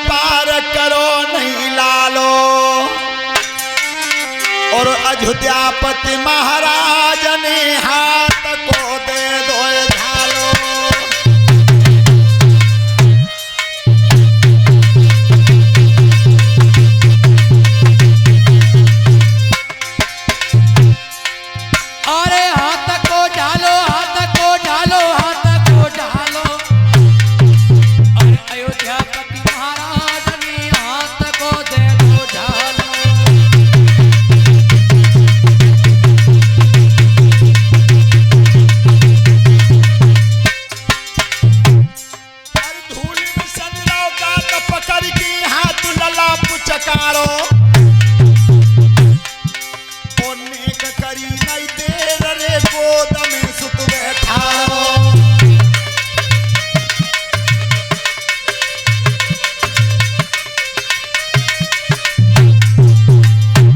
पार करो नहीं लालो। और अयोध्यापति महाराज ने हाथ को दे दो झालो। अरे हाथ को ढालो, हाथ को ढालो, हाथ को ढालो। अरे अयोध्यापति महाराज ने हाथ को दे दो ढालो। धूल में संद्रों का पकड़ की हाथ लला पुचकारो। करी नहीं देर रे गोद में सुत बैठाओ।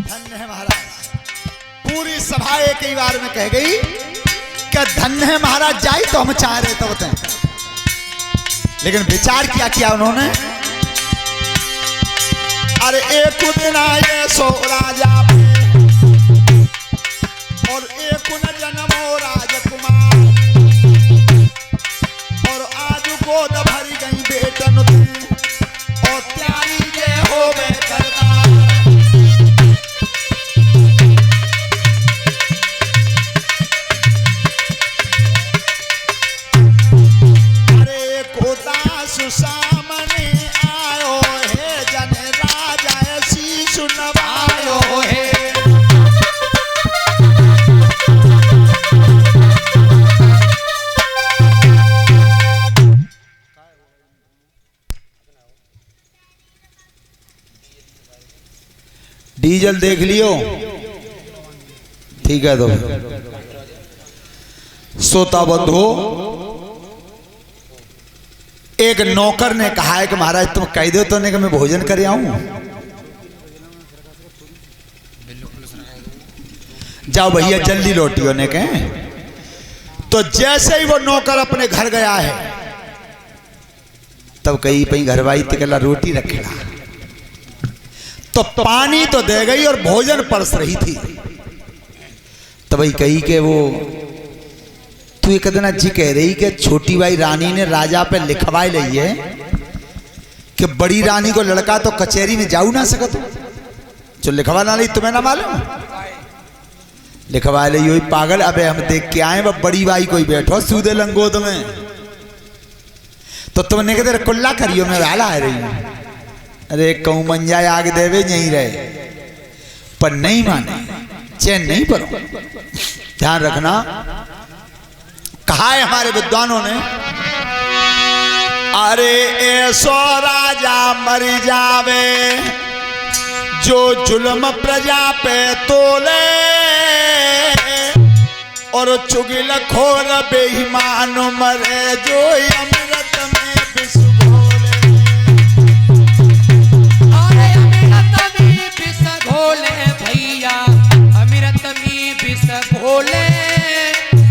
धन्य है महाराज। पूरी सभा एक ही बार में कह गई कि धन्य है महाराज, जाए तो हम चाह रहे तो बताएं। लेकिन विचार किया उन्होंने। अरे एक दिन आए सो राजा और एक न जन्मो राजकुमार। और आज गोद भरी गई बेटन और त्यारी जे होवे करतार। अरे कोता सुसामने आयो है, जन राजा शीश नवायो है। डीजल देख लियो, ठीक है। तो सोता बंधु, एक नौकर ने कहा है कि महाराज तुम कह दो तो नहीं कि मैं भोजन कर आऊं। जाओ भैया जल्दी लौटियो ने कहे। तो जैसे ही वो नौकर अपने घर गया है तब कहीं पई घरवाई तिकला रोटी रखेला। तो पानी तो दे गई और भोजन परस रही थी। तो भाई कही के वो तू एक दिन जी कह रही कि छोटी भाई रानी ने राजा पे लिखवाए ली है कि बड़ी रानी को लड़का तो कचहरी में जाऊ ना सकत। जो लिखवा ना ली तुम्हें ना मालूम? लिखवा ली वही पागल। अबे हम देख के आए वह बड़ी भाई कोई बैठो सूदे लंगोद में। तो तुमने कहते कुल्ला करियो मैं वाला आ रही हूं। अरे कहूं मंजा आग देवे यहीं रहे, पर नहीं माने, चैन नहीं पड़ो। ध्यान रखना, कहा है हमारे विद्वानों ने, अरे ऐसो राजा मर जावे जो जुल्म प्रजा पे तोले। और चुगिल खोर बेईमान मरे जो अमृत में विष घोले। अरे अमृत में विष घोले भैया, अमृत में विष घोले।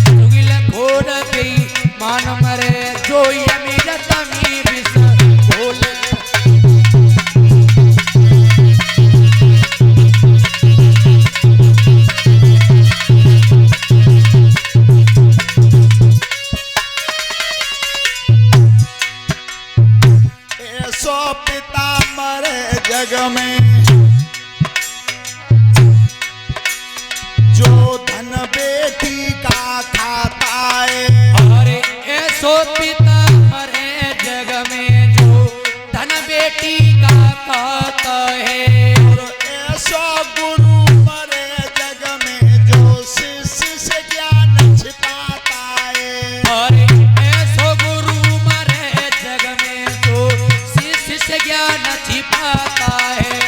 चुगिल खोर बेईमान मरे जो अमृत में विष घोले। पिता मरे जग में जो धन बेटी का खाता है। अरे ऐसो पिता मरे जग में जो धन बेटी का खाता है। और ऐसो गुरु मरे जग में जो शिष्य से ज्ञान छिपाता है। अरे ऐसो गुरु मरे जग में जो शिष्य से ज्ञान छिपाता है।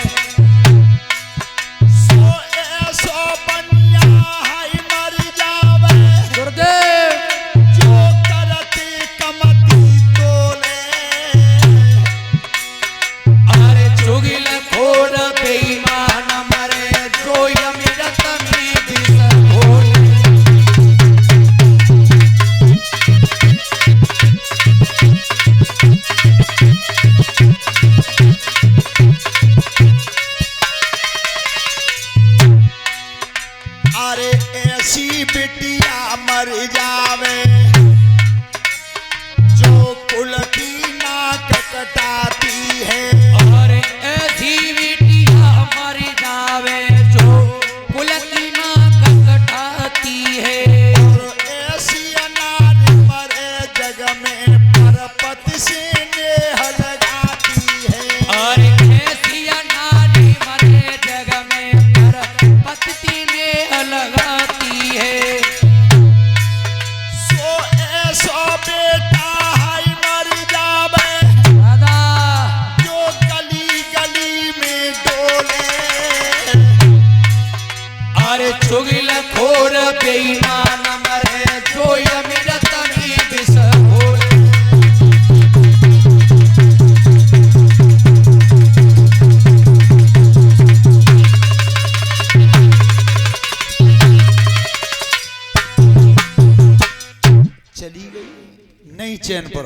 नहीं चैन पर।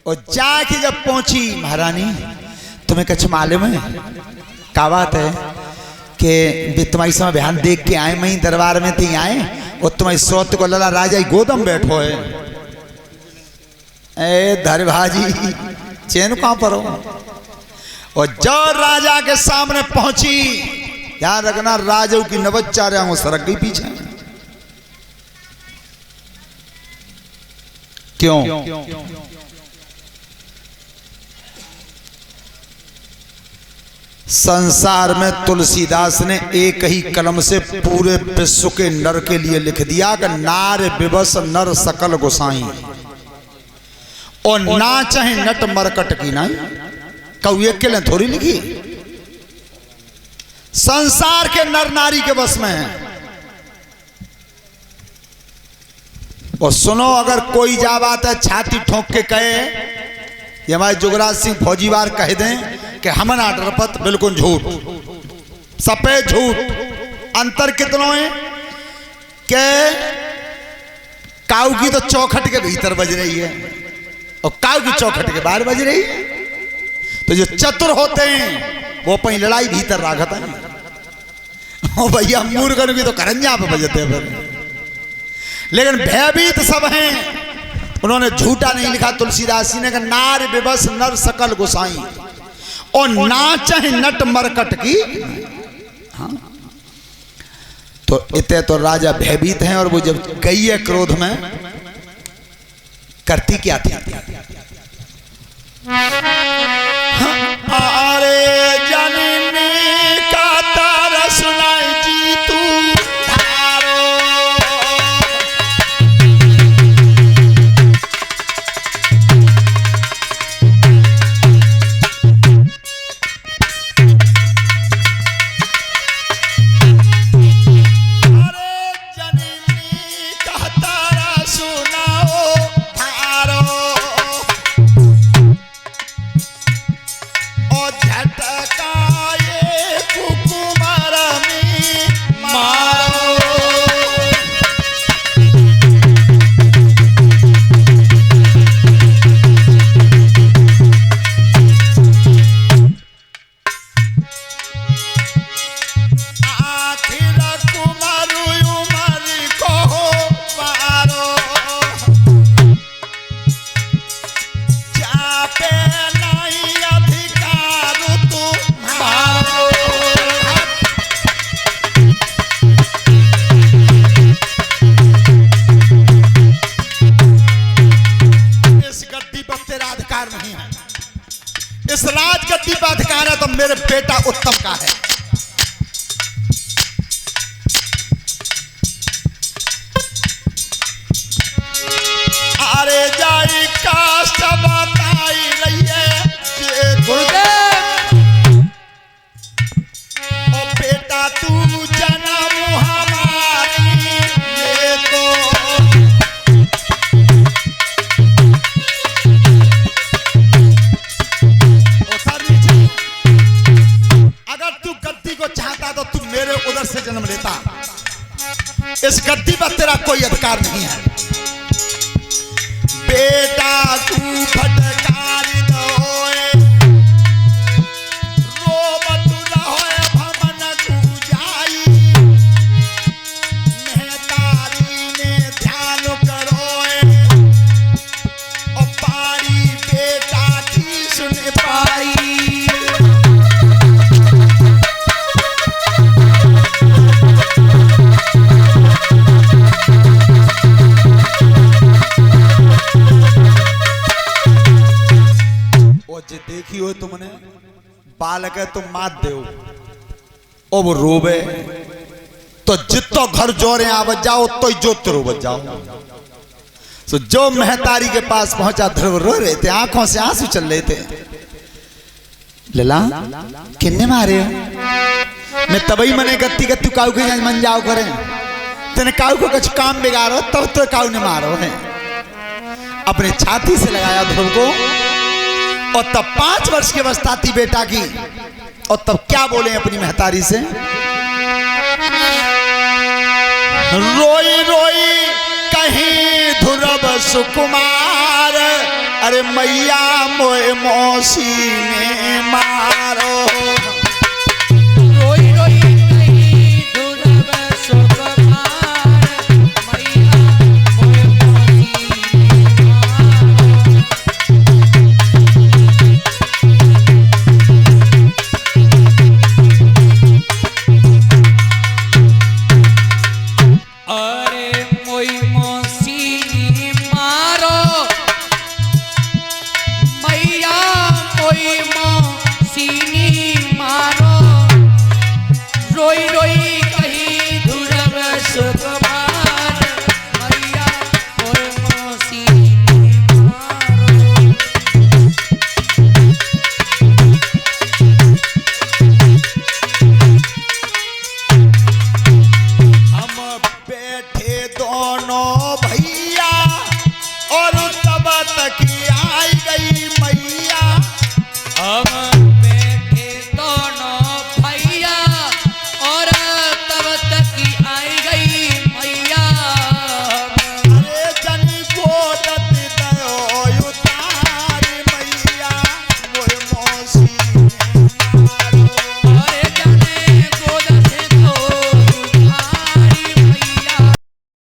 और जाके जब पहुंची महारानी, तुम्हें कुछ मालूम है क्या बात है कि तुम्हारी समय बयान देख के आए, मैं दरबार में थी आए और तुम्हारी सोत को लला राजा गोदम बैठो है। ए धरभाजी चैन कहां पर हो? और जो राजा के सामने पहुंची, याद रखना राजा की नवचार्या वो सरक गई पीछे। क्यों? संसार में तुलसीदास ने एक ही कलम से पूरे विश्व के नर के लिए लिख दिया कि नार विवश नर सकल गोसाई, और ना चाहे नट मरकट की ना कऊ एक के लिए थोड़ी लिखी। संसार के नर नारी के बस में है। और सुनो, अगर कोई जा बात है छाती ठोक के कहे, ये हमारे जुगराज सिंह फौजीवार कह दें कि हम ना डरपत, बिल्कुल झूठ, सफेद झूठ। अंतर कितनों है कि काऊ की तो चौखट के भीतर बज रही है और काऊ की चौखट के बाहर बज रही है। तो जो चतुर होते हैं वो अपनी लड़ाई भीतर राखत है। ओ भैया मूर्खन की तो करंजा पे बजते हैं। लेकिन भयभीत सब हैं। उन्होंने झूठा नहीं लिखा तुलसीदास जी ने कि नार विवश नर सकल गोसाई, और ना चाहे नट मरकट की। हाँ, तो इतने तो राजा भयभीत हैं। और वो जब गई है क्रोध में, करती क्या थी? अरे जननी का तारा सुनाई जी तू धारो, अरे जननी का तारा सुनाओ धारो, इस राजगद्दी पर अधिकार है तो मेरे बेटा उत्तम का है। अरे जाई कास्ट बताई रही है गुरुदेव, ओ बेटा तू जन्म हमारी ये तो चाहता तो तू मेरे उधर से जन्म लेता। इस गद्दी पर तेरा कोई अधिकार नहीं है। बेटा तू फटकार दोए, रो मत रहोए भवन तू जाई, महतारी ने ध्यान करोए, और पारी बेटा की सुन पाई। देखी हो तुमने बालक है तुम मात दो, ओ वो रोवे तो जितो घर जोरे आवत जाओ तो जोत रोवत जाओ। तो जो महतारी के पास पहुंचा ध्रुव रो रहे थे, आंखों से आंसू चल रहे थे। लला किन्ने मारे हो? मैं तबई मने गत्ती गत्ती काऊ के मन जाओ करे, तेने काऊ को कुछ काम बिगाड़ो तब तो काऊ ने मारो है। अपने छाती से लगाया ध्रुव को, और तब 5 वर्ष की अवस्था थी बेटा की। और तब क्या बोले अपनी महतारी से? रोई रोई कहीं ध्रुव सुकुमार, अरे मैया मोए मौसी ने मारो।